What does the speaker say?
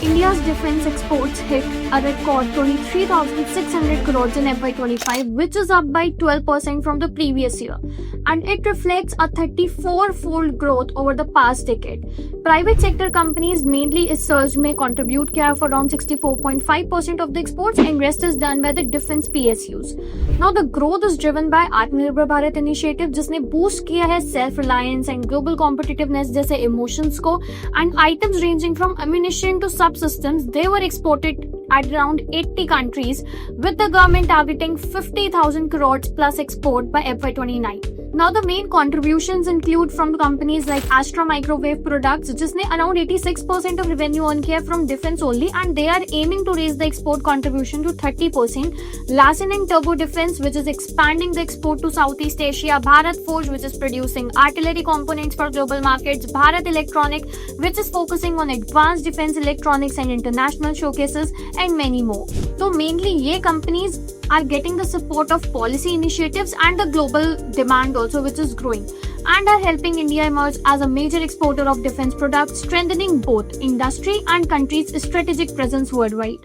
India's defense exports hit a record 23,600 crores in FY25, which is up by 12% from the previous year, and it reflects a 34-fold growth over the past decade. Private sector companies, mainly इस surge में contribute किया for around 64.5% of the exports, and rest is done by the defense PSUs. Now the growth is driven by Atmanirbhar Bharat initiative, जिसने boost किया है self-reliance and global competitiveness जैसे emotions को, and items ranging from ammunition to subsystems, they were exported at around 80 countries, with the government targeting 50,000 crores plus export by FY29. Now the main contributions include from companies like Astra Microwave Products, जिसने around 86% of revenue earn किया from defense only, and they are aiming to raise the export contribution to 30%. Larsen & Turbo Defense, which is expanding the export to Southeast Asia. Bharat Forge, which is producing artillery components for global markets. Bharat Electronic, which is focusing on advanced defense electronics and international showcases, and many more. So mainly ये companies are getting the support of policy initiatives and the global demand also, which is growing, and are helping India emerge as a major exporter of defense products, strengthening both industry and country's strategic presence worldwide.